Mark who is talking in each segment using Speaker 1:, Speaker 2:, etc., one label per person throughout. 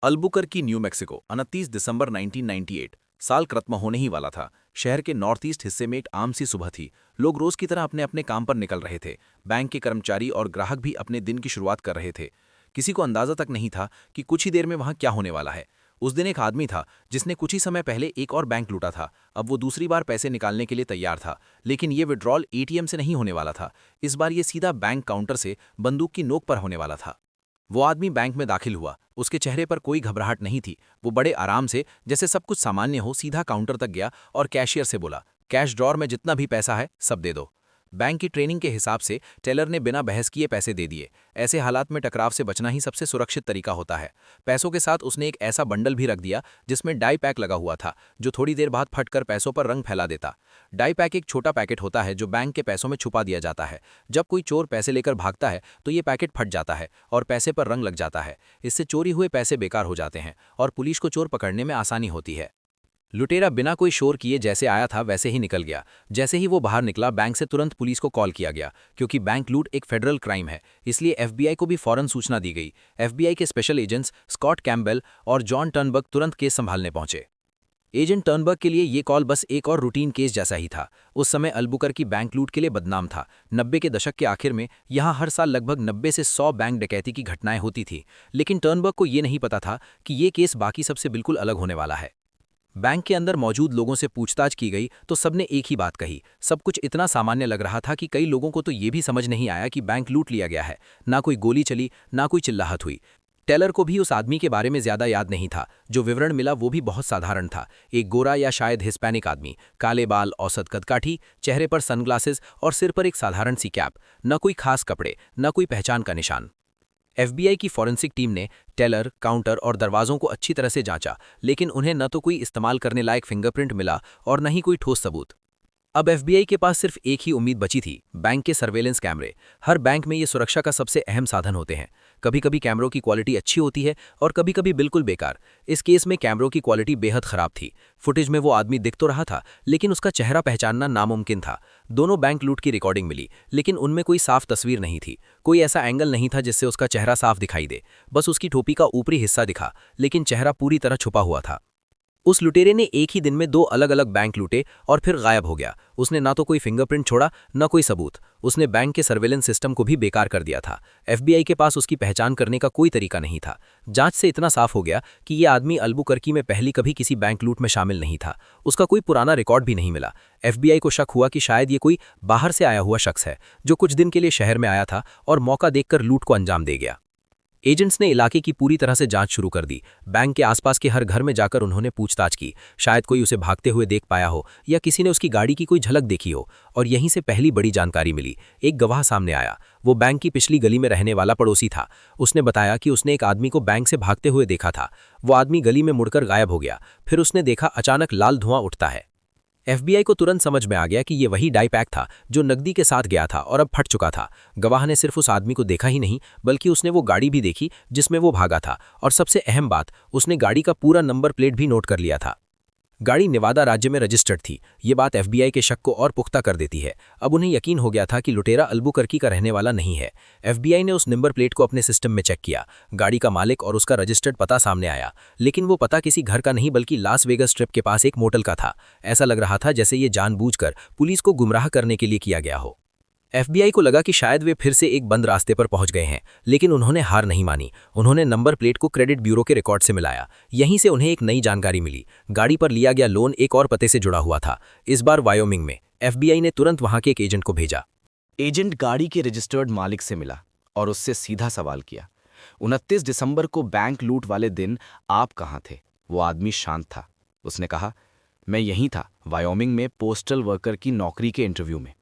Speaker 1: अल्बुकर्की new Mexico 29 दिसंबर 1998 साल खत्म होने ही वाला था। शहर के नॉर्थ ईस्ट हिस्से में एक आम सी सुबह थी। लोग रोज की तरह अपने अपने काम पर निकल रहे थे। बैंक के कर्मचारी और ग्राहक भी अपने दिन की शुरुआत कर रहे थे। किसी को अंदाजा तक नहीं था कि कुछ ही देर में वहां क्या होने वाला है। उस दिन एक आदमी था जिसने कुछ ही समय पहले एक और बैंक लूटा था। अब वो दूसरी बार पैसे निकालने के लिए तैयार था, लेकिन ये विड्रॉल एटीएम से नहीं होने वाला था। इस बार ये सीधा बैंक काउंटर से बंदूक की नोक पर होने वाला था। वो आदमी बैंक में दाखिल हुआ। उसके चेहरे पर कोई घबराहट नहीं थी। वो बड़े आराम से, जैसे सब कुछ सामान्य हो, सीधा काउंटर तक गया और कैशियर से बोला, कैश ड्रॉर में जितना भी पैसा है सब दे दो। बैंक की ट्रेनिंग के हिसाब से टेलर ने बिना बहस किए पैसे दे दिए। ऐसे हालात में टकराव से बचना ही सबसे सुरक्षित तरीका होता है। पैसों के साथ उसने एक ऐसा बंडल भी रख दिया जिसमें डाई पैक लगा हुआ था, जो थोड़ी देर बाद फटकर पैसों पर रंग फैला देता। डाई पैक एक छोटा पैकेट होता है जो बैंक के पैसों में छुपा दिया जाता है। जब कोई चोर पैसे लेकर भागता है तो ये पैकेट फट जाता है और पैसे पर रंग लग जाता है। इससे चोरी हुए पैसे बेकार हो जाते हैं और पुलिस को चोर पकड़ने में आसानी होती है। लुटेरा बिना कोई शोर किए जैसे आया था वैसे ही निकल गया। जैसे ही वो बाहर निकला, बैंक से तुरंत पुलिस को कॉल किया गया, क्योंकि बैंक लूट एक फेडरल क्राइम है। इसलिए एफबीआई को भी फौरन सूचना दी गई। एफबीआई के स्पेशल एजेंट्स स्कॉट कैम्पबेल और जॉन टर्नबर्ग तुरंत केस संभालने पहुंचे। एजेंट टर्नबर्ग के लिए ये कॉल बस एक और रूटीन केस जैसा ही था। उस समय अल्बुकर्की बैंक लूट के लिए बदनाम था। 90 के दशक के आखिर में यहाँ हर साल लगभग 90 से 100 बैंक डकैती की घटनाएं होती थी। लेकिन टर्नबर्ग को ये नहीं पता था कि ये केस बाकी सबसे बिल्कुल अलग होने वाला है। बैंक के अंदर मौजूद लोगों से पूछताछ की गई तो सबने एक ही बात कही। सब कुछ इतना सामान्य लग रहा था कि कई लोगों को तो ये भी समझ नहीं आया कि बैंक लूट लिया गया है। ना कोई गोली चली, ना कोई चिल्लाहट हुई। टेलर को भी उस आदमी के बारे में ज्यादा याद नहीं था। जो विवरण मिला वो भी बहुत साधारण था। एक गोरा या शायद हिस्पैनिक आदमी, काले बाल, औसत कदकाठी, चेहरे पर सनग्लासेस और सिर पर एक साधारण सी कैप। न कोई खास कपड़े, न कोई पहचान का निशान। एफबीआई की फॉरेंसिक टीम ने टेलर, काउंटर और दरवाजों को अच्छी तरह से जांचा, लेकिन उन्हें न तो कोई इस्तेमाल करने लायक फिंगरप्रिंट मिला और न ही कोई ठोस सबूत। अब एफबीआई के पास सिर्फ एक ही उम्मीद बची थी, बैंक के सर्वेलेंस कैमरे। हर बैंक में ये सुरक्षा का सबसे अहम साधन होते हैं। कभी कभी कैमरों की क्वालिटी अच्छी होती है और कभी कभी बिल्कुल बेकार। इस केस में कैमरों की क्वालिटी बेहद खराब थी। फुटेज में वो आदमी दिख तो रहा था, लेकिन उसका चेहरा पहचानना नामुमकिन था। दोनों बैंक लूट की रिकॉर्डिंग मिली, लेकिन उनमें कोई साफ तस्वीर नहीं थी। कोई ऐसा एंगल नहीं था जिससे उसका चेहरा साफ दिखाई दे। बस उसकी टोपी का ऊपरी हिस्सा दिखा, लेकिन चेहरा पूरी तरह छुपा हुआ था। उस लुटेरे ने एक ही दिन में 2 अलग अलग बैंक लूटे और फिर गायब हो गया। उसने ना तो कोई फिंगरप्रिंट छोड़ा, न कोई सबूत। उसने बैंक के सर्वेलेंस सिस्टम को भी बेकार कर दिया था। एफबीआई के पास उसकी पहचान करने का कोई तरीका नहीं था। जांच से इतना साफ हो गया कि ये आदमी अल्बुकर्की में पहली कभी किसी बैंक लूट में शामिल नहीं था। उसका कोई पुराना रिकॉर्ड भी नहीं मिला। एफबीआई को शक हुआ कि शायद ये कोई बाहर से आया हुआ शख्स है, जो कुछ दिन के लिए शहर में आया था और मौका देखकर लूट को अंजाम दे गया। एजेंट्स ने इलाके की पूरी तरह से जांच शुरू कर दी। बैंक के आसपास के हर घर में जाकर उन्होंने पूछताछ की। शायद कोई उसे भागते हुए देख पाया हो या किसी ने उसकी गाड़ी की कोई झलक देखी हो। और यहीं से पहली बड़ी जानकारी मिली। एक गवाह सामने आया। वो बैंक की पिछली गली में रहने वाला पड़ोसी था। उसने बताया कि उसने एक आदमी को बैंक से भागते हुए देखा था। वो आदमी गली में मुड़कर गायब हो गया। फिर उसने देखा अचानक लाल धुआं उठता है। एफबीआई को तुरंत समझ में आ गया कि ये वही डाई पैक था जो नकदी के साथ गया था और अब फट चुका था। गवाह ने सिर्फ उस आदमी को देखा ही नहीं, बल्कि उसने वो गाड़ी भी देखी जिसमें वो भागा था। और सबसे अहम बात, उसने गाड़ी का पूरा नंबर प्लेट भी नोट कर लिया था। गाड़ी नेवादा राज्य में रजिस्टर्ड थी। ये बात एफबीआई के शक को और पुख्ता कर देती है। अब उन्हें यकीन हो गया था कि लुटेरा अल्बुकर्की का रहने वाला नहीं है। एफबीआई ने उस नंबर प्लेट को अपने सिस्टम में चेक किया। गाड़ी का मालिक और उसका रजिस्टर्ड पता सामने आया, लेकिन वो पता किसी घर का नहीं बल्कि लास वेगस स्ट्रिप के पास एक मोटल का था। ऐसा लग रहा था जैसे ये जानबूझकर पुलिस को गुमराह करने के लिए किया गया हो। एफबीआई को लगा कि शायद वे फिर से एक बंद रास्ते पर पहुंच गए हैं, लेकिन उन्होंने हार नहीं मानी। उन्होंने नंबर प्लेट को क्रेडिट ब्यूरो के रिकॉर्ड से मिलाया। यहीं से उन्हें एक नई जानकारी मिली। गाड़ी पर लिया गया लोन एक और पते से जुड़ा हुआ था, इस बार वायोमिंग में। एफबीआई ने तुरंत वहां के एक एजेंट को भेजा।
Speaker 2: एजेंट गाड़ी के रजिस्टर्ड मालिक से मिला और उससे सीधा सवाल किया, 29 दिसंबर को बैंक लूट वाले दिन आप कहाँ थे? वो आदमी शांत था। उसने कहा, मैं यहीं था, वायोमिंग में पोस्टल वर्कर की नौकरी के इंटरव्यू में।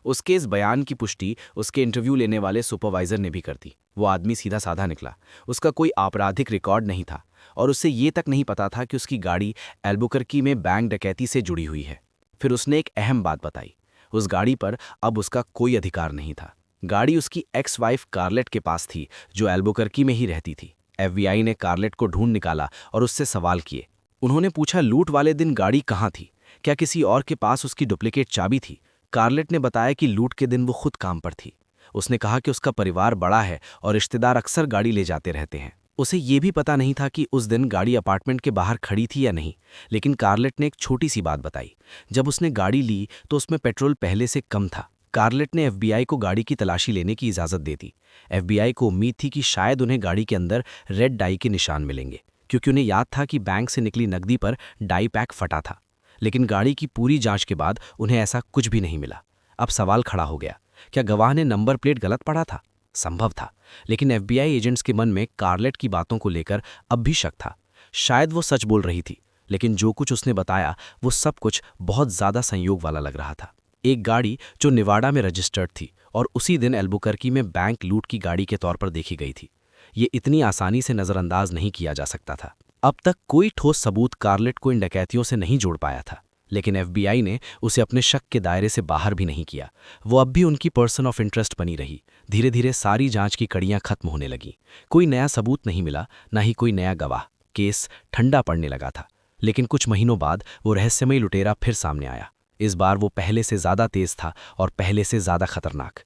Speaker 2: उसके इस बयान की पुष्टि उसके इंटरव्यू लेने वाले सुपरवाइजर ने भी कर दी। वो आदमी सीधा साधा निकला। उसका कोई आपराधिक रिकॉर्ड नहीं था और उससे ये तक नहीं पता था कि उसकी गाड़ी अल्बुकर्की में बैंक डकैती से जुड़ी हुई है। फिर उसने एक अहम बात बताई, उस गाड़ी पर अब उसका कोई अधिकार नहीं था। गाड़ी उसकी एक्स वाइफ कार्लेट के पास थी, जो अल्बुकर्की में ही रहती थी। एफबीआई ने कार्लेट को ढूंढ निकाला और उससे सवाल किए। उन्होंने पूछा, लूट वाले दिन गाड़ी कहाँ थी? क्या किसी और के पास उसकी डुप्लीकेट चाबी थी? कार्लेट ने बताया कि लूट के दिन वो खुद काम पर थी। उसने कहा कि उसका परिवार बड़ा है और रिश्तेदार अक्सर गाड़ी ले जाते रहते हैं। उसे ये भी पता नहीं था कि उस दिन गाड़ी अपार्टमेंट के बाहर खड़ी थी या नहीं, लेकिन कार्लेट ने एक छोटी सी बात बताई। जब उसने गाड़ी ली तो उसमें पेट्रोल पहले से कम था। कार्लेट ने एफबीआई को गाड़ी की तलाशी लेने की इजाज़त दे दी। एफबीआई को उम्मीद थी कि शायद उन्हें गाड़ी के अंदर रेड डाई के निशान मिलेंगे, क्योंकि उन्हें याद था कि बैंक से निकली नकदी पर डाई पैक फटा था। लेकिन गाड़ी की पूरी जांच के बाद उन्हें ऐसा कुछ भी नहीं मिला। अब सवाल खड़ा हो गया, क्या गवाह ने नंबर प्लेट गलत पढ़ा था? संभव था, लेकिन एफबीआई एजेंट्स के मन में कार्लेट की बातों को लेकर अब भी शक था। शायद वो सच बोल रही थी, लेकिन जो कुछ उसने बताया वो सब कुछ बहुत ज़्यादा संयोग वाला लग रहा था। एक गाड़ी जो निवाडा में रजिस्टर्ड थी और उसी दिन एल्बुकर्की में बैंक लूट की गाड़ी के तौर पर देखी गई थी, ये इतनी आसानी से नज़रअंदाज नहीं किया जा सकता था। अब तक कोई ठोस सबूत कार्लेट को इन डकैतियों से नहीं जोड़ पाया था, लेकिन एफबीआई ने उसे अपने शक के दायरे से बाहर भी नहीं किया। वो अब भी उनकी पर्सन ऑफ इंटरेस्ट बनी रही। धीरे धीरे सारी जांच की कड़ियां खत्म होने लगीं। कोई नया सबूत नहीं मिला, ना ही कोई नया गवाह। केस ठंडा पड़ने लगा था। लेकिन कुछ महीनों बाद वो रहस्यमयी लुटेरा फिर सामने आया। इस बार वो पहले से ज़्यादा तेज था और पहले से ज़्यादा खतरनाक।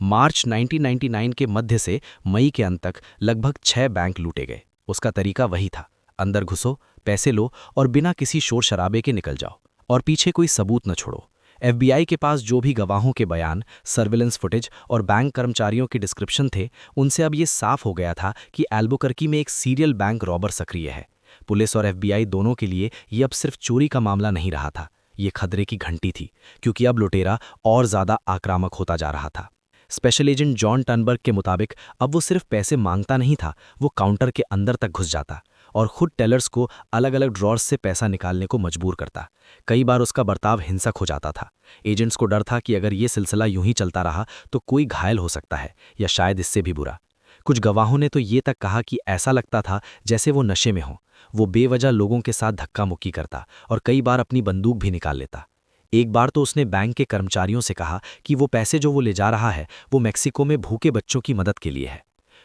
Speaker 2: मार्च 1999 के मध्य से मई के अंत तक लगभग 6 बैंक लूटे गए। उसका तरीका वही था, अंदर घुसो, पैसे लो और बिना किसी शोर शराबे के निकल जाओ, और पीछे कोई सबूत न छोड़ो। एफबीआई के पास जो भी गवाहों के बयान, सर्विलेंस फुटेज और बैंक कर्मचारियों के डिस्क्रिप्शन थे, उनसे अब ये साफ हो गया था कि एल्बुकर्की में एक सीरियल बैंक रॉबर सक्रिय है। पुलिस और एफबीआई दोनों के लिए ये अब सिर्फ चोरी का मामला नहीं रहा था, ये खतरे की घंटी थी, क्योंकि अब लुटेरा और ज़्यादा आक्रामक होता जा रहा था। स्पेशल एजेंट जॉन टर्नबर्ग के मुताबिक अब वो सिर्फ पैसे मांगता नहीं था, वो काउंटर के अंदर तक घुस जाता और खुद टेलर्स को अलग अलग ड्रॉर्स से पैसा निकालने को मजबूर करता। कई बार उसका बर्ताव हिंसक हो जाता था। एजेंट्स को डर था कि अगर ये सिलसिला यूं ही चलता रहा तो कोई घायल हो सकता है, या शायद इससे भी बुरा। कुछ गवाहों ने तो ये तक कहा कि ऐसा लगता था जैसे वो नशे में हो। वो बेवजह लोगों के साथ धक्का मुक्की करता और कई बार अपनी बंदूक भी निकाल लेता। एक बार तो उसने बैंक के कर्मचारियों से कहा कि वो पैसे जो वो ले जा रहा है वो मैक्सिको में भूखे बच्चों की मदद के लिए है।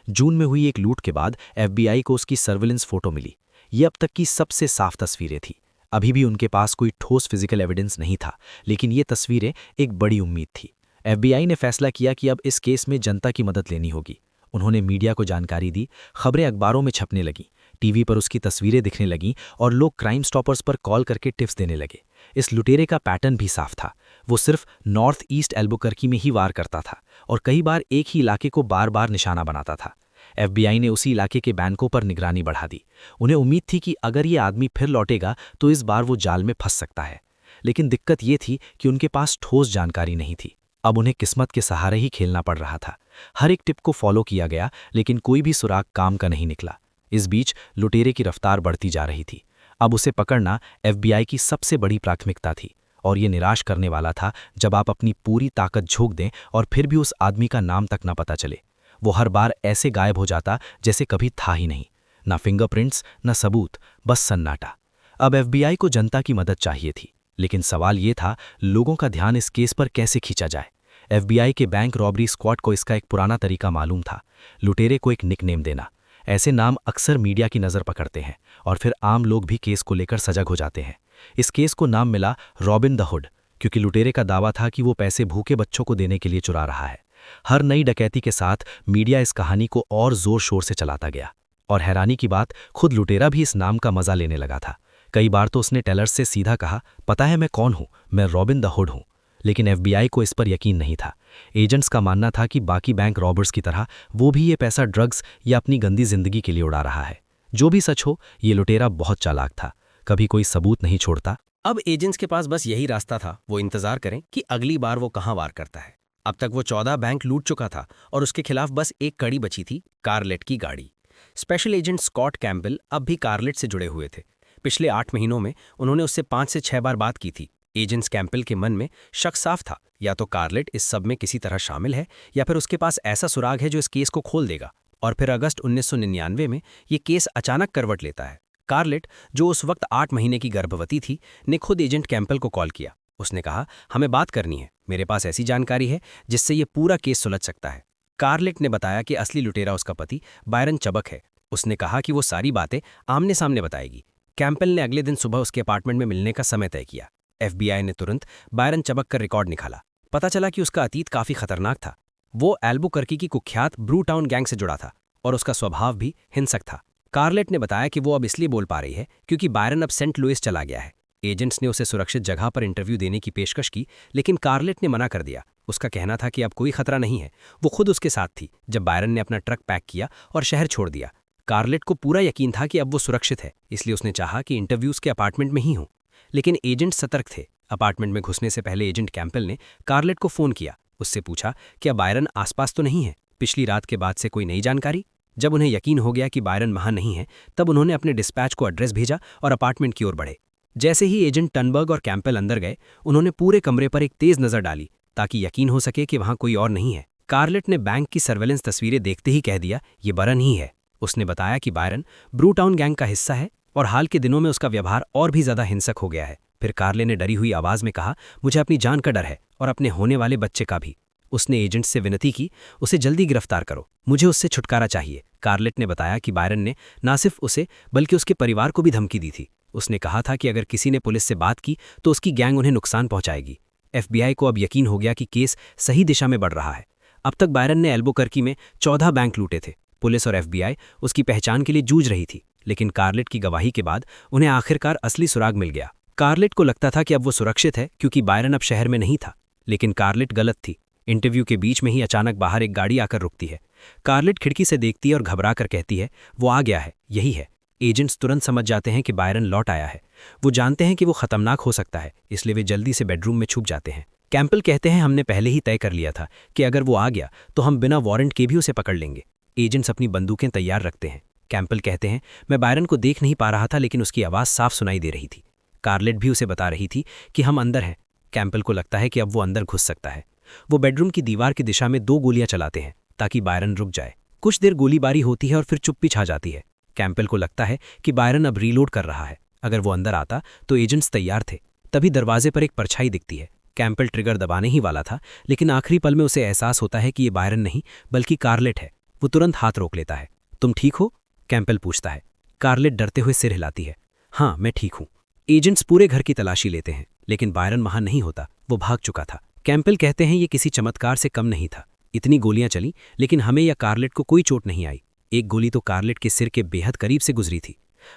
Speaker 2: जून में हुई एक लूट के बाद एफबीआई को उसकी सर्विलेंस फोटो मिली। ये अब तक की सबसे साफ तस्वीरें थी। अभी भी उनके पास कोई ठोस फिजिकल एविडेंस नहीं था, लेकिन ये तस्वीरें एक बड़ी उम्मीद थी। एफबीआई ने फैसला किया कि अब इस केस में जनता की मदद लेनी होगी। उन्होंने मीडिया को जानकारी दी, खबरें अखबारों में छपने लगीं, टीवी पर उसकी तस्वीरें दिखने लगीं और लोग क्राइम स्टॉपर्स पर कॉल करके टिप्स देने लगे। इस लुटेरे का पैटर्न भी साफ था। वो सिर्फ नॉर्थ ईस्ट एल्बुकर्की में ही वार करता था और कई बार एक ही इलाके को बार बार निशाना बनाता था। एफबीआई ने उसी इलाके के बैंकों पर निगरानी बढ़ा दी। उन्हें उम्मीद थी कि अगर ये आदमी फिर लौटेगा तो इस बार वो जाल में फंस सकता है। लेकिन दिक्कत ये थी कि उनके पास ठोस जानकारी नहीं थी। अब उन्हें किस्मत के सहारे ही खेलना पड़ रहा था। हर एक टिप को फॉलो किया गया, लेकिन कोई भी सुराग काम का नहीं निकला। इस बीच लुटेरे की रफ्तार बढ़ती जा रही थी। अब उसे पकड़ना एफबीआई की सबसे बड़ी प्राथमिकता थी, और ये निराश करने वाला था जब आप अपनी पूरी ताकत झोंक दें और फिर भी उस आदमी का नाम तक न पता चले। वो हर बार ऐसे गायब हो जाता जैसे कभी था ही नहीं। ना फिंगरप्रिंट्स, न सबूत, बस सन्नाटा। अब एफबीआई को जनता की मदद चाहिए थी, लेकिन सवाल ये था लोगों का ध्यान इस केस पर कैसे खींचा जाए। एफबीआई के बैंक रॉबरी स्क्वाड को इसका एक पुराना तरीका मालूम था, लुटेरे को एक निकनेम देना। ऐसे नाम अक्सर मीडिया की नज़र पकड़ते हैं और फिर आम लोग भी केस को लेकर सजग हो जाते हैं। इस केस को नाम मिला रॉबिन द हुड, क्योंकि लुटेरे का दावा था कि वो पैसे भूखे बच्चों को देने के लिए चुरा रहा है। हर नई डकैती के साथ मीडिया इस कहानी को और जोर शोर से चलाता गया, और हैरानी की बात, खुद लुटेरा भी इस नाम का मजा लेने लगा था। कई बार तो उसने टेलर्स से सीधा कहा, पता है मैं कौन हूं, मैं रॉबिन द हुड हूं। लेकिन एफबीआई को इस पर यकीन नहीं था। एजेंट्स का मानना था कि बाकी बैंक रॉबर्स की तरह वो भी ये पैसा ड्रग्स या अपनी गंदी जिंदगी के लिए उड़ा रहा है। जो भी सच हो, ये लुटेरा बहुत चालाक था, कभी कोई सबूत नहीं छोड़ता।
Speaker 3: अब एजेंट्स के पास बस यही रास्ता था, वो इंतजार करें कि अगली बार वो कहां वार करता है। अब तक वो 14 बैंक लूट चुका था और उसके खिलाफ बस एक कड़ी बची थी, कार्लेट की गाड़ी। स्पेशल एजेंट स्कॉट कैम्पबेल अब भी कार्लेट से जुड़े हुए थे। पिछले 8 महीनों में उन्होंने उससे 5 से 6 बार बात की थी। एजेंट्स कैम्पबेल के मन में शक साफ था, या तो कार्लेट इस सब में किसी तरह शामिल है, या फिर उसके पास ऐसा सुराग है जो इस केस को खोल देगा। और फिर अगस्त 1999 में ये केस अचानक करवट लेता है। कार्लेट, जो उस वक्त 8 महीने की गर्भवती थी, ने खुद एजेंट कैम्पबेल को कॉल किया। उसने कहा, हमें बात करनी है, मेरे पास ऐसी जानकारी है जिससे ये पूरा केस सुलझ सकता है। कार्लेट ने बताया कि असली लुटेरा उसका पति बायरन चबक है। उसने कहा कि वो सारी बातें आमने सामने बताएगी। कैम्पबेल ने अगले दिन सुबह उसके अपार्टमेंट में मिलने का समय तय किया। एफबीआई ने तुरंत बायरन चबक का रिकॉर्ड निकाला। पता चला कि उसका अतीत काफी खतरनाक था। वो एल्बुकर्की की कुख्यात ब्रू टाउन गैंग से जुड़ा था और उसका स्वभाव भी हिंसक था। कार्लेट ने बताया कि वो अब इसलिए बोल पा रही है क्योंकि बायरन अब सेंट लुइस चला गया है। एजेंट्स ने उसे सुरक्षित जगह पर इंटरव्यू देने की पेशकश की, लेकिन कार्लेट ने मना कर दिया। उसका कहना था कि अब कोई खतरा नहीं है। वो खुद उसके साथ थी जब बायरन ने अपना ट्रक पैक किया और शहर छोड़ दिया। कार्लेट को पूरा यकीन था कि अब वो सुरक्षित है, इसलिए उसने चाहा कि इंटरव्यूज के अपार्टमेंट में ही हों। लेकिन एजेंट सतर्क थे। अपार्टमेंट में घुसने से पहले एजेंट कैंपबेल ने कार्लेट को फोन किया। उससे पूछा क्या बायरन आसपास तो नहीं है, पिछली रात के बाद से कोई नई जानकारी। जब उन्हें यकीन हो गया कि बायरन वहां नहीं है, तब उन्होंने अपने डिस्पैच को एड्रेस भेजा और अपार्टमेंट की ओर बढ़े। जैसे ही एजेंट टनबर्ग और कैंपबेल अंदर गए, उन्होंने पूरे कमरे पर एक तेज नजर डाली ताकि यकीन हो सके कि वहां कोई और नहीं है। कार्लेट ने बैंक की सर्वेलेंस तस्वीरें देखते ही कह दिया, ये बायरन ही है। उसने बताया कि बायरन ब्रू टाउन गैंग का हिस्सा है और हाल के दिनों में उसका व्यवहार और भी ज्यादा हिंसक हो गया है। फिर कार्ले ने डरी हुई आवाज में कहा, मुझे अपनी जान का डर है और अपने होने वाले बच्चे का भी। उसने एजेंट से विनती की, उसे जल्दी गिरफ्तार करो, मुझे उससे छुटकारा चाहिए। कार्लेट ने बताया कि बायरन ने न सिर्फ उसे बल्कि उसके परिवार को भी धमकी दी थी। उसने कहा था कि अगर किसी ने पुलिस से बात की तो उसकी गैंग उन्हें नुकसान पहुंचाएगी। FBI को अब यकीन हो गया कि केस सही दिशा में बढ़ रहा है। अब तक बायरन ने एल्बुकर्की में 14 बैंक लूटे थे। पुलिस और FBI उसकी पहचान के लिए जूझ रही थी, लेकिन कार्लेट की गवाही के बाद उन्हें आखिरकार असली सुराग मिल गया। कार्लेट को लगता था कि अब वो सुरक्षित है क्योंकि बायरन अब शहर में नहीं था, लेकिन कार्लेट गलत थी। इंटरव्यू के बीच में ही अचानक बाहर एक गाड़ी आकर रुकती है। कार्लेट खिड़की से देखती है और घबरा कर कहती है, वो आ गया है, यही है। एजेंट्स तुरंत समझ जाते हैं कि बायरन लौट आया है। वो जानते हैं कि वो खतरनाक हो सकता है, इसलिए वे जल्दी से बेडरूम में छुप जाते हैं। कैंपबेल कहते हैं, हमने पहले ही तय कर लिया था कि अगर वो आ गया तो हम बिना वारंट के भी उसे पकड़ लेंगे। एजेंट्स अपनी बंदूकें तैयार रखते हैं। कैंपबेल कहते हैं, मैं बायरन को देख नहीं पा रहा था, लेकिन उसकी आवाज़ साफ सुनाई दे रही थी। कार्लेट भी उसे बता रही थी कि हम अंदर हैं। कैंपबेल को लगता है कि अब वो अंदर घुस सकता है। वो बेडरूम की दीवार की दिशा में 2 गोलियां चलाते हैं ताकि बायरन रुक जाए। कुछ देर गोलीबारी होती है और फिर चुप्पी छा जाती है। कैंपबेल को लगता है कि बायरन अब रीलोड कर रहा है। अगर वो अंदर आता तो एजेंट्स तैयार थे। तभी दरवाजे पर एक परछाई दिखती है। कैंपबेल ट्रिगर दबाने ही वाला था, लेकिन आखिरी पल में उसे एहसास होता है कि ये बायरन नहीं बल्कि कार्लेट है। वो तुरंत हाथ रोक लेता है। तुम ठीक हो? कैंपबेल पूछता है। कार्लेट डरते हुए सिर हिलाती है। हाँ, मैं ठीक हूं। एजेंट्स पूरे घर की तलाशी लेते हैं, लेकिन बायरन वहां नहीं होता। वो भाग चुका था। कैंपबेल कहते हैं, ये किसी चमत्कार से कम नहीं था। इतनी गोलियां चली, लेकिन हमें या कार्लेट को कोई चोट नहीं आई। एक गोली तो कार्लेट के सिर के बेहद करीब से गुजरी थी।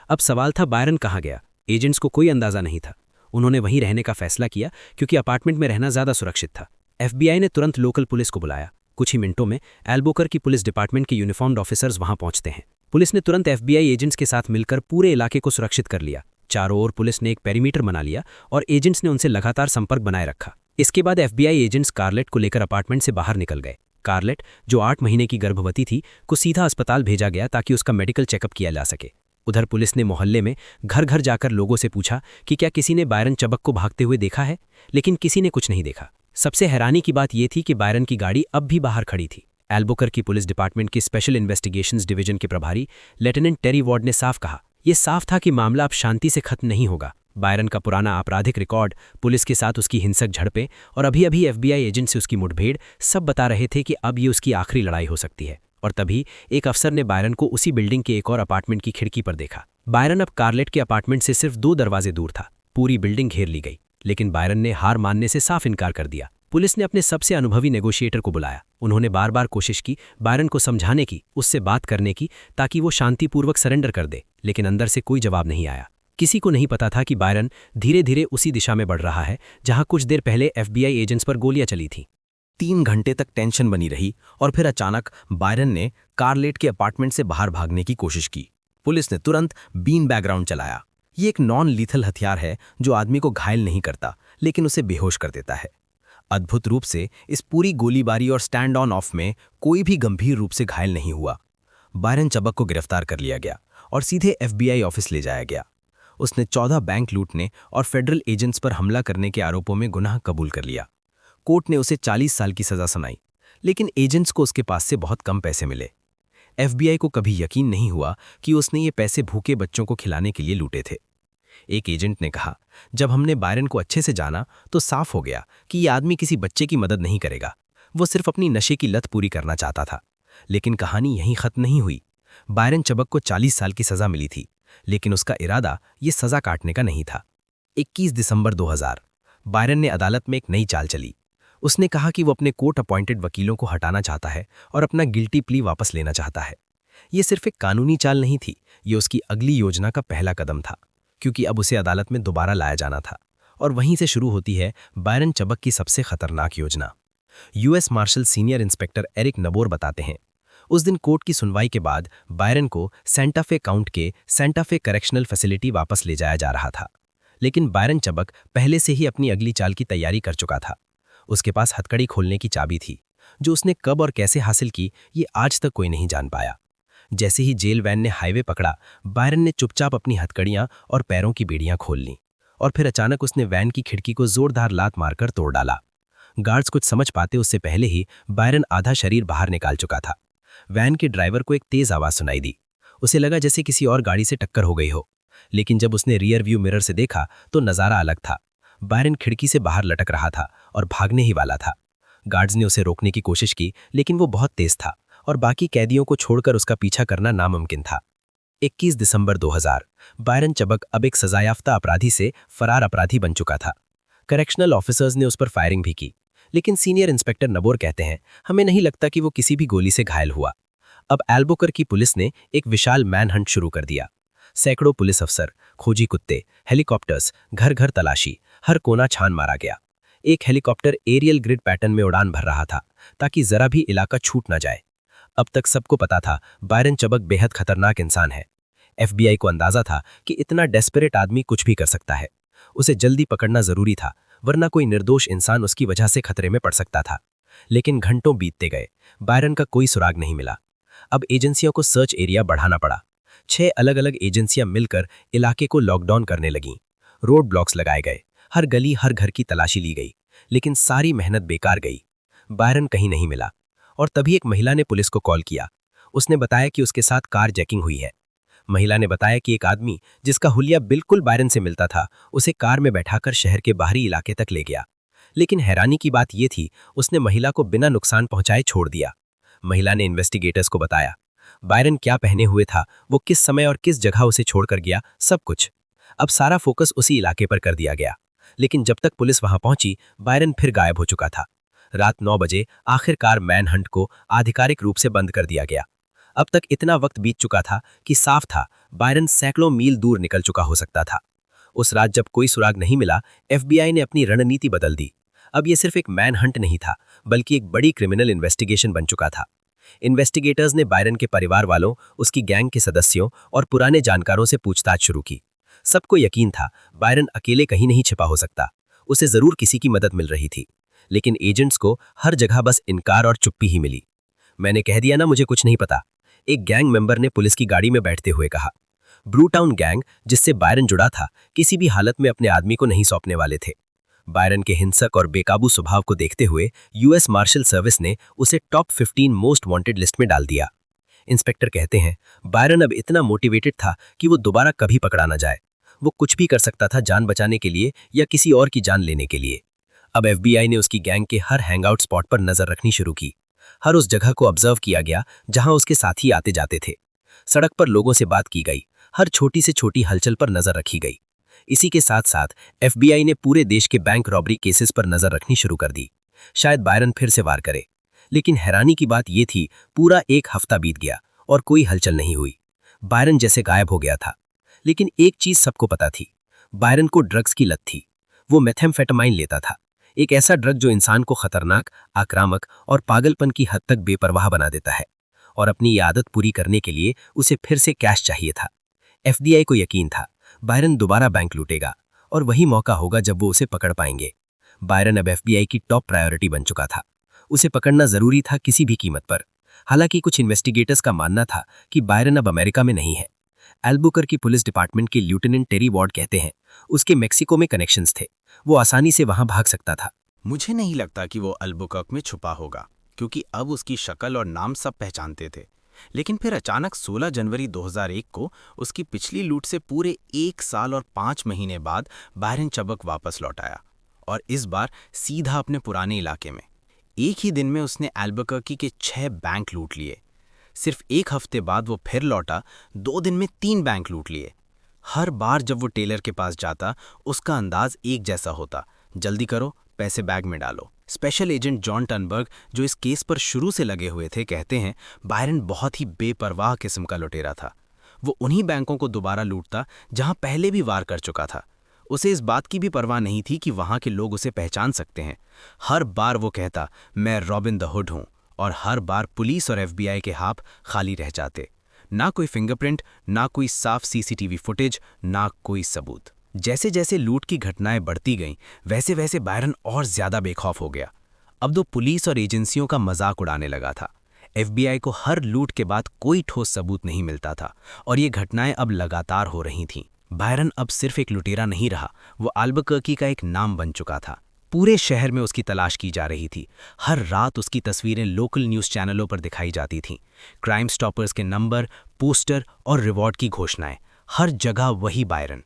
Speaker 3: अब सवाल था, बायरन कहाँ गया? एजेंट्स को कोई अंदाजा नहीं था। उन्होंने वहीं रहने का फैसला किया क्योंकि अपार्टमेंट में रहना ज्यादा सुरक्षित था। FBI ने तुरंत लोकल पुलिस को बुलाया। कुछ ही मिनटों में एल्बुकर्की पुलिस डिपार्टमेंट के यूनिफॉर्म्ड ऑफिसर्स वहां पहुंचते हैं। पुलिस ने तुरंत FBI एजेंट्स के साथ मिलकर पूरे इलाके को सुरक्षित कर लिया। चारों ओर पुलिस ने एक पेरीमीटर बना लिया और एजेंट्स ने उनसे लगातार संपर्क बनाए रखा। इसके बाद FBI एजेंट्स कार्लेट को लेकर अपार्टमेंट से बाहर निकल गए। कार्लेट, जो 8 महीने की गर्भवती थी, को सीधा अस्पताल भेजा गया ताकि उसका मेडिकल चेकअप किया जा सके। उधर पुलिस ने मोहल्ले में घर घर जाकर लोगों से पूछा कि क्या किसी ने बायरन चबक को भागते हुए देखा है, लेकिन किसी ने कुछ नहीं देखा। सबसे हैरानी की बात यह थी कि बायरन की गाड़ी अब भी बाहर खड़ी थी। एल्बुकर्की पुलिस डिपार्टमेंट के स्पेशल इन्वेस्टिगेशंस डिवीजन के प्रभारी लेफ्टिनेंट टेरी वार्ड ने साफ कहा, यह साफ था कि मामला अब शांति से खत्म नहीं होगा। बायरन का पुराना आपराधिक रिकॉर्ड, पुलिस के साथ उसकी हिंसक झड़पें और अभी FBI एजेंट से उसकी मुठभेड़ सब बता रहे थे कि अब ये उसकी आखिरी लड़ाई हो सकती है। और तभी एक अफसर ने बायरन को उसी बिल्डिंग के एक और अपार्टमेंट की खिड़की पर देखा। बायरन अब कार्लेट के अपार्टमेंट से सिर्फ 2 दरवाजे दूर था। पूरी बिल्डिंग घेर ली गई, लेकिन बायरन ने हार मानने से साफ इनकार कर दिया। पुलिस ने अपने सबसे अनुभवी नेगोशिएटर को बुलाया। उन्होंने बार बार कोशिश की बायरन को समझाने की, उससे बात करने की, ताकि वो शांतिपूर्वक सरेंडर कर दे, लेकिन अंदर से कोई जवाब नहीं आया। किसी को नहीं पता था कि बायरन धीरे धीरे उसी दिशा में बढ़ रहा है जहां कुछ देर पहले FBI एजेंट्स पर गोलियां चली थीं।
Speaker 2: 3 घंटे तक टेंशन बनी रही और फिर अचानक बायरन ने कार्लेट के अपार्टमेंट से बाहर भागने की कोशिश की। पुलिस ने तुरंत बीन बैकग्राउंड चलाया। ये एक नॉन लीथल हथियार है जो आदमी को घायल नहीं करता, लेकिन उसे बेहोश कर देता है। अद्भुत रूप से इस पूरी गोलीबारी और स्टैंड ऑन ऑफ में कोई भी गंभीर रूप से घायल नहीं हुआ। बायरन चबक को गिरफ्तार कर लिया गया और सीधे FBI ऑफिस ले जाया गया। उसने 14 बैंक लूटने और फेडरल एजेंट्स पर हमला करने के आरोपों में गुनाह कबूल कर लिया। कोर्ट ने उसे 40 साल की सजा सुनाई, लेकिन एजेंट्स को उसके पास से बहुत कम पैसे मिले। FBI को कभी यकीन नहीं हुआ कि उसने ये पैसे भूखे बच्चों को खिलाने के लिए लूटे थे। एक एजेंट ने कहा, जब हमने बायरन को अच्छे से जाना तो साफ हो गया कि ये आदमी किसी बच्चे की मदद नहीं करेगा, वो सिर्फ अपनी नशे की लत पूरी करना चाहता था। लेकिन कहानी यहीं खत्म नहीं हुई। बायरन चबक को 40 साल की सजा मिली थी, लेकिन उसका इरादा ये सजा काटने का नहीं था। 21 दिसंबर 2000 बायरन ने अदालत में एक नई चाल चली। उसने कहा कि वो अपने कोर्ट अपॉइंटेड वकीलों को हटाना चाहता है और अपना गिल्टी प्ली वापस लेना चाहता है।
Speaker 3: ये सिर्फ एक कानूनी चाल नहीं थी, ये उसकी अगली योजना का पहला कदम था, क्योंकि अब उसे अदालत में दोबारा लाया जाना था। और वहीं से शुरू होती है बायरन चबक की सबसे खतरनाक योजना। US marshal senior inspector Eric Nabor बताते हैं, उस दिन कोर्ट की सुनवाई के बाद बायरन को सेंटा फे काउंट के सेंटा फे करेक्शनल फैसिलिटी वापस ले जाया जा रहा था। लेकिन बायरन चबक पहले से ही अपनी अगली चाल की तैयारी कर चुका था। उसके पास हथकड़ी खोलने की चाबी थी, जो उसने कब और कैसे हासिल की ये आज तक कोई नहीं जान पाया। जैसे ही जेल वैन ने हाईवे पकड़ा, बायरन ने चुपचाप अपनी हथकड़ियां और पैरों की बेड़ियां खोल लीं, और फिर अचानक उसने वैन की खिड़की को जोरदार लात मारकर तोड़ डाला। गार्ड्स कुछ समझ पाते उससे पहले ही बायरन आधा शरीर बाहर निकाल चुका था। वैन के ड्राइवर को एक तेज आवाज सुनाई दी। उसे लगा जैसे किसी और गाड़ी से टक्कर हो गई हो, लेकिन जब उसने रियर व्यू मिरर से देखा तो नजारा अलग था। बायरन खिड़की से बाहर लटक रहा था और भागने ही वाला था। गार्ड्स ने उसे रोकने की कोशिश की, लेकिन वो बहुत तेज था और बाकी कैदियों को छोड़कर उसका पीछा करना नामुमकिन था। 21 दिसंबर 2000, बायरन चबक अब एक सजायाफ्ता अपराधी से फरार अपराधी बन चुका था। करेक्शनल ऑफिसर्स ने उस पर फायरिंग भी की, लेकिन सीनियर इंस्पेक्टर नबोर कहते हैं, हमें नहीं लगता कि वो किसी भी गोली से घायल हुआ। अब एल्बुकर्क की पुलिस ने एक विशाल मैनहंट शुरू कर दिया। सैकड़ों पुलिस अफसर, खोजी कुत्ते, हेलीकॉप्टर्स, घर घर तलाशी, हर कोना छान मारा गया। एक हेलीकॉप्टर एरियल ग्रिड पैटर्न में उड़ान भर रहा था, ताकि जरा भी इलाका छूट न जाए। अब तक सबको पता था बायरन चबक बेहद खतरनाक इंसान है। एफबीआई को अंदाजा था कि इतना डेस्परेट आदमी कुछ भी कर सकता है। उसे जल्दी पकड़ना जरूरी था, वरना कोई निर्दोष इंसान उसकी वजह से खतरे में पड़ सकता था। लेकिन घंटों बीतते गए, बायरन का कोई सुराग नहीं मिला। अब एजेंसियों को सर्च एरिया बढ़ाना पड़ा। 6 अलग अलग एजेंसियां मिलकर इलाके को लॉकडाउन करने लगीं। रोड ब्लॉक्स लगाए गए, हर गली हर घर की तलाशी ली गई, लेकिन सारी मेहनत बेकार गई। बायरन कहीं नहीं मिला। और तभी एक महिला ने पुलिस को कॉल किया। उसने बताया कि उसके साथ कार जैकिंग हुई है। महिला ने बताया कि एक आदमी जिसका हुलिया बिल्कुल बायरन से मिलता था, उसे कार में बैठाकर शहर के बाहरी इलाके तक ले गया। लेकिन हैरानी की बात यह थी, उसने महिला को बिना नुकसान पहुंचाए छोड़ दिया। महिला ने इन्वेस्टिगेटर्स को बताया बायरन क्या पहने हुए था, वो किस समय और किस जगह उसे छोड़कर गया, सब कुछ। अब सारा फोकस उसी इलाके पर कर दिया गया। लेकिन जब तक पुलिस वहां पहुंची, बायरन फिर गायब हो चुका था। रात 9 बजे आखिरकार मैनहंट को आधिकारिक रूप से बंद कर दिया गया। अब तक इतना वक्त बीत चुका था कि साफ था बायरन सैकड़ों मील दूर निकल चुका हो सकता था। उस रात जब कोई सुराग नहीं मिला, एफबीआई ने अपनी रणनीति बदल दी। अब यह सिर्फ एक मैनहंट नहीं था, बल्कि एक बड़ी क्रिमिनल इन्वेस्टिगेशन बन चुका था। इन्वेस्टिगेटर्स ने बायरन के परिवार वालों, उसकी गैंग के सदस्यों और पुराने जानकारों से पूछताछ शुरू की। सबको यकीन था बायरन अकेले कहीं नहीं छिपा हो सकता, उसे जरूर किसी की मदद मिल रही थी। लेकिन एजेंट्स को हर जगह बस इनकार और चुप्पी ही मिली। मैंने कह दिया ना, मुझे कुछ नहीं पता, एक गैंग मेंबर ने पुलिस की गाड़ी में बैठते हुए कहा। ब्रूटाउन गैंग, जिससे बायरन जुड़ा था, किसी भी हालत में अपने आदमी को नहीं सौंपने वाले थे। बायरन के हिंसक और बेकाबू स्वभाव को देखते हुए यूएस मार्शल सर्विस ने उसे टॉप 15 मोस्ट वांटेड लिस्ट में डाल दिया। इंस्पेक्टर कहते हैं, बायरन अब इतना मोटिवेटेड था कि वो दोबारा कभी पकड़ा न जाए। वो कुछ भी कर सकता था जान बचाने के लिए या किसी और की जान लेने के लिए। अब एफबीआई ने उसकी गैंग के हर हैंगआउट स्पॉट पर नजर रखनी शुरू की। हर उस जगह को ऑब्जर्व किया गया जहां उसके साथी आते जाते थे। सड़क पर लोगों से बात की गई, हर छोटी से छोटी हलचल पर नजर रखी गई। इसी के साथ साथ एफबीआई ने पूरे देश के बैंक रॉबरी केसेस पर नजर रखनी शुरू कर दी, शायद बायरन फिर से वार करे। लेकिन हैरानी की बात यह थी, पूरा एक हफ्ता बीत गया और कोई हलचल नहीं हुई। बायरन जैसे गायब हो गया था। लेकिन एक चीज सबको पता थी, बायरन को ड्रग्स की लत थी। वो मेथेम्फेटामाइन लेता था, एक ऐसा ड्रग जो इंसान को खतरनाक, आक्रामक और पागलपन की हद तक बेपरवाह बना देता है। और अपनी ये आदत पूरी करने के लिए उसे फिर से कैश चाहिए था। एफबीआई को यकीन था बायरन दोबारा बैंक लूटेगा और वही मौका होगा जब वो उसे पकड़ पाएंगे। बायरन अब एफबीआई की टॉप प्रायोरिटी बन चुका था। उसे पकड़ना जरूरी था किसी भी कीमत पर। हालांकि कुछ इन्वेस्टिगेटर्स का मानना था कि बायरन अब अमेरिका में नहीं है। एल्बुकर्क की पुलिस डिपार्टमेंट के लेफ्टिनेंट टेरी वॉर्ड कहते हैं, उसके मेक्सिको में कनेक्शंस थे, वो आसानी से वहां भाग सकता था।
Speaker 1: मुझे नहीं लगता कि वो अल्बुकर्क में छुपा होगा, क्योंकि अब उसकी शक्ल और नाम सब पहचानते थे। लेकिन फिर अचानक 16 जनवरी 2001 को उसकी पिछली लूट से पूरे 1 साल और 5 महीने बाद बायरन चबक वापस लौट आया, और इस बार सीधा अपने पुराने इलाके में। एक ही दिन में उसने एल्बुकर्क के 6 बैंक लूट लिए। सिर्फ एक हफ्ते बाद वो फिर लौटा, 2 दिन में 3 बैंक लूट लिए। हर बार जब वो टेलर के पास जाता, उसका अंदाज एक जैसा होता, जल्दी करो
Speaker 3: पैसे बैग में डालो। स्पेशल एजेंट जॉन टनबर्ग, जो इस केस पर शुरू से लगे हुए थे, कहते हैं बायरन बहुत ही बेपरवाह किस्म का लुटेरा था। वो उन्हीं बैंकों को दोबारा लूटता जहां पहले भी वार कर चुका था। उसे इस बात की भी परवाह नहीं थी कि वहां के लोग उसे पहचान सकते हैं। हर बार वो कहता, मैं रॉबिन द हुड हूं, और हर बार पुलिस और FBI के हाथ खाली रह जाते। ना कोई फिंगरप्रिंट, ना कोई साफ CCTV फुटेज, ना कोई सबूत। जैसे जैसे लूट की घटनाएं बढ़ती गईं, वैसे वैसे बायरन और ज्यादा बेखौफ हो गया। अब तो पुलिस और एजेंसियों का मजाक उड़ाने लगा था। FBI को हर लूट के बाद कोई ठोस सबूत नहीं मिलता था, और ये घटनाएं अब लगातार हो रही थीं। बायरन अब सिर्फ एक लुटेरा नहीं रहा, वो अल्बुकर्की का एक नाम बन चुका था। पूरे शहर में उसकी तलाश की जा रही थी। हर रात उसकी तस्वीरें लोकल न्यूज़ चैनलों पर दिखाई जाती थीं। क्राइम स्टॉपर्स के नंबर, पोस्टर और रिवॉर्ड की घोषणाएं, हर जगह वही बायरन।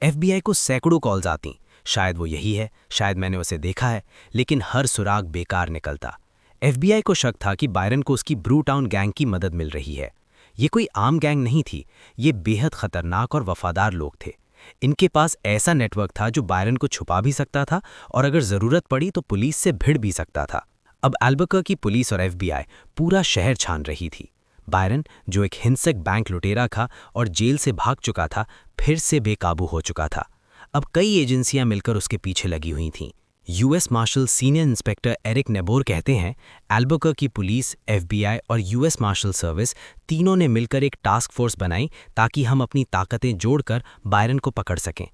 Speaker 3: FBI को सैकड़ों कॉल्स आती, शायद वो यही है, शायद मैंने उसे देखा है, लेकिन हर सुराग बेकार निकलता। FBI को शक था कि बायरन को उसकी ब्रू टाउन गैंग की मदद मिल रही है। ये कोई आम गैंग नहीं थी, ये बेहद खतरनाक और वफादार लोग थे। इनके पास ऐसा नेटवर्क था जो बायरन को छुपा भी सकता था, और अगर जरूरत पड़ी तो पुलिस से भिड़ भी सकता था। अब अल्बुकर्की पुलिस और FBI पूरा शहर छान रही थी। बायरन, जो एक हिंसक बैंक लुटेरा था और जेल से भाग चुका था, फिर से बेकाबू हो चुका था। अब कई एजेंसियां मिलकर उसके पीछे लगी हुई थीं। US marshal senior inspector Eric Nebor कहते हैं, अल्बुकर्की पुलिस, FBI और US मार्शल सर्विस तीनों ने मिलकर एक टास्क फोर्स बनाई ताकि हम अपनी ताकतें जोड़कर बायरन को पकड़ सकें।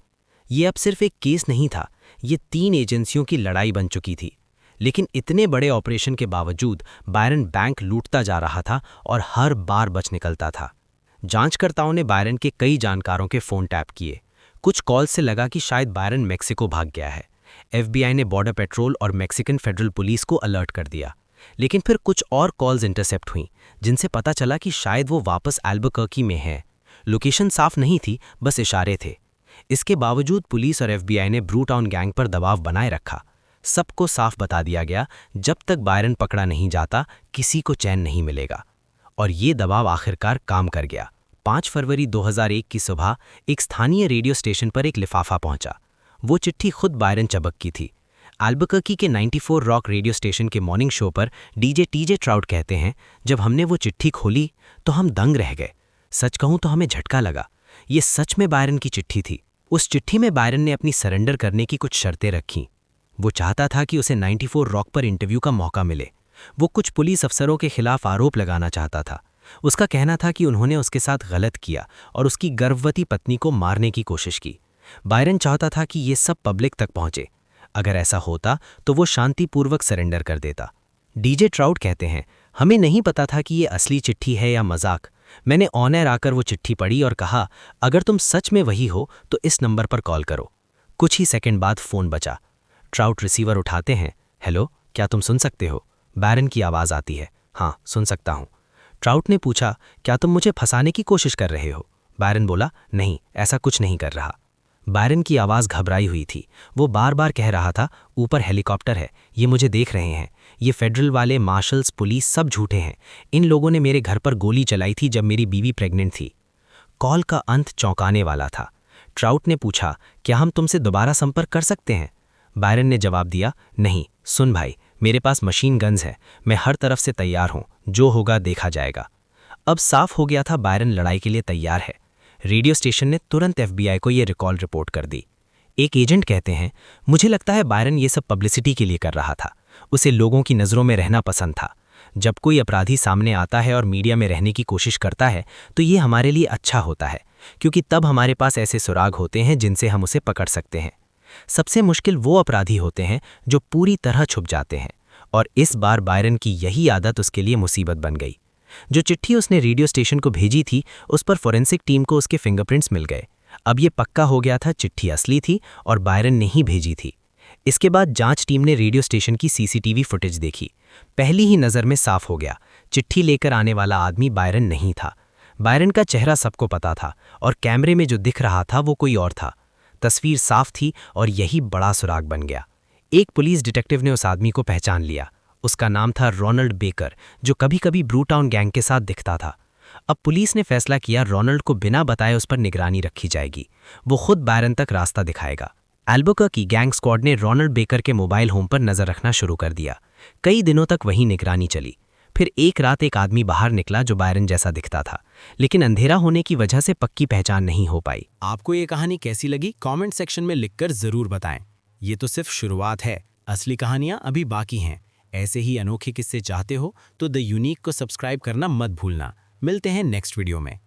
Speaker 3: ये अब सिर्फ एक केस नहीं था, ये 3 एजेंसियों की लड़ाई बन चुकी थी। लेकिन इतने बड़े ऑपरेशन के बावजूद बायरन बैंक लूटता जा रहा था और हर बार बच निकलता था। जांचकर्ताओं ने बायरन के कई जानकारों के फ़ोन टैप किए। कुछ कॉल से लगा कि शायद बायरन मेक्सिको भाग गया है। FBI ने बॉर्डर पेट्रोल और मैक्सिकन फेडरल पुलिस को अलर्ट कर दिया। लेकिन फिर कुछ और कॉल्स इंटरसेप्ट हुईं, जिनसे पता चला कि शायद वो वापस अल्बुकर्की में है। लोकेशन साफ नहीं थी, बस इशारे थे। इसके बावजूद पुलिस और FBI ने ब्रू टाउन गैंग पर दबाव बनाए रखा। सबको साफ बता दिया गया, जब तक बायरन पकड़ा नहीं जाता, किसी को चैन नहीं मिलेगा। और ये दबाव आखिरकार काम कर गया। 5 फरवरी 2001 की सुबह एक स्थानीय रेडियो स्टेशन पर एक लिफाफा पहुंचा। वो चिट्ठी खुद बायरन चबक की थी। अल्बुकर्की के 94 रॉक रेडियो स्टेशन के मॉर्निंग शो पर DJ TJ ट्राउट कहते हैं, जब हमने वो चिट्ठी खोली तो हम दंग रह गए। सच कहूं तो हमें झटका लगा। ये सच में बायरन की चिट्ठी थी। उस चिट्ठी में बायरन ने अपनी सरेंडर करने की कुछ शर्तें रखीं। वो चाहता था कि उसे 94 रॉक पर इंटरव्यू का मौका मिले। वो कुछ पुलिस अफसरों के खिलाफ आरोप लगाना चाहता था। उसका कहना था कि उन्होंने उसके साथ गलत किया और उसकी गर्भवती पत्नी को मारने की कोशिश की। बायरन चाहता था कि ये सब पब्लिक तक पहुंचे। अगर ऐसा होता तो वो शांतिपूर्वक सरेंडर कर देता। DJ ट्राउट कहते हैं, हमें नहीं पता था कि ये असली चिट्ठी है या मजाक। मैंने ऑन एयर आकर वो चिट्ठी पढ़ी और कहा, अगर तुम सच में वही हो तो इस नंबर पर कॉल करो। कुछ ही सेकंड बाद फ़ोन बचा। ट्राउट रिसीवर उठाते हैं। हेलो, क्या तुम सुन सकते हो? बायरन की आवाज़ आती है। हाँ, सुन सकता हूँ। ट्राउट ने पूछा, क्या तुम मुझे फंसाने की कोशिश कर रहे हो? बायरन बोला, नहीं, ऐसा कुछ नहीं कर रहा। बायरन की आवाज़ घबराई हुई थी। वो बार बार कह रहा था, ऊपर हेलीकॉप्टर है, ये मुझे देख रहे हैं, ये फेडरल वाले, मार्शल्स, पुलिस सब झूठे हैं। इन लोगों ने मेरे घर पर गोली चलाई थी जब मेरी बीवी प्रेग्नेंट थी। कॉल का अंत चौंकाने वाला था। ट्राउट ने पूछा, क्या हम तुमसे दोबारा संपर्क कर सकते हैं? बायरन ने जवाब दिया, नहीं, सुन भाई, मेरे पास मशीन गन्स है, मैं हर तरफ से तैयार हूं, जो होगा देखा जाएगा। अब साफ हो गया था बायरन लड़ाई के लिए तैयार है। रेडियो स्टेशन ने तुरंत FBI को ये रिकॉल रिपोर्ट कर दी। एक एजेंट कहते हैं, मुझे लगता है बायरन ये सब पब्लिसिटी के लिए कर रहा था। उसे लोगों की नज़रों में रहना पसंद था। जब कोई अपराधी सामने आता है और मीडिया में रहने की कोशिश करता है तो ये हमारे लिए अच्छा होता है, क्योंकि तब हमारे पास ऐसे सुराग होते हैं जिनसे हम उसे पकड़ सकते हैं। सबसे मुश्किल वो अपराधी होते हैं जो पूरी तरह छुप जाते हैं, और इस बार बायरन की यही आदत उसके लिए मुसीबत बन गई। जो चिट्ठी उसने रेडियो स्टेशन को भेजी थी, उस पर फोरेंसिक टीम को उसके फिंगरप्रिंट्स मिल गए। अब ये पक्का हो गया था चिट्ठी असली थी और बायरन ने ही भेजी थी। इसके बाद जांच टीम ने रेडियो स्टेशन की CCTV फुटेज देखी। पहली ही नज़र में साफ हो गया, चिट्ठी लेकर आने वाला आदमी बायरन नहीं था। बायरन का चेहरा सबको पता था और कैमरे में जो दिख रहा था वो कोई और था। तस्वीर साफ थी और यही बड़ा सुराग बन गया। एक पुलिस डिटेक्टिव ने उस आदमी को पहचान लिया। उसका नाम था रोनाल्ड बेकर, जो कभी कभी ब्रू टाउन गैंग के साथ दिखता था। अब पुलिस ने फैसला किया, रोनाल्ड को बिना बताए उस पर निगरानी रखी जाएगी। वो खुद बायरन तक रास्ता दिखाएगा। एल्बुकर्क गैंग स्क्वाड ने रोनाल्ड बेकर के मोबाइल होम पर नजर रखना शुरू कर दिया। कई दिनों तक वहीं निगरानी चली। फिर एक रात एक आदमी बाहर निकला जो बायरन जैसा दिखता था, लेकिन अंधेरा होने की वजह से पक्की पहचान नहीं हो पाई।
Speaker 4: आपको ये कहानी कैसी लगी कमेंट सेक्शन में लिखकर जरूर बताएं। ये तो सिर्फ शुरुआत है, असली कहानियां अभी बाकी हैं। ऐसे ही अनोखे किस्से चाहते हो तो द यूनिक को सब्सक्राइब करना मत भूलना। मिलते हैं नेक्स्ट वीडियो में।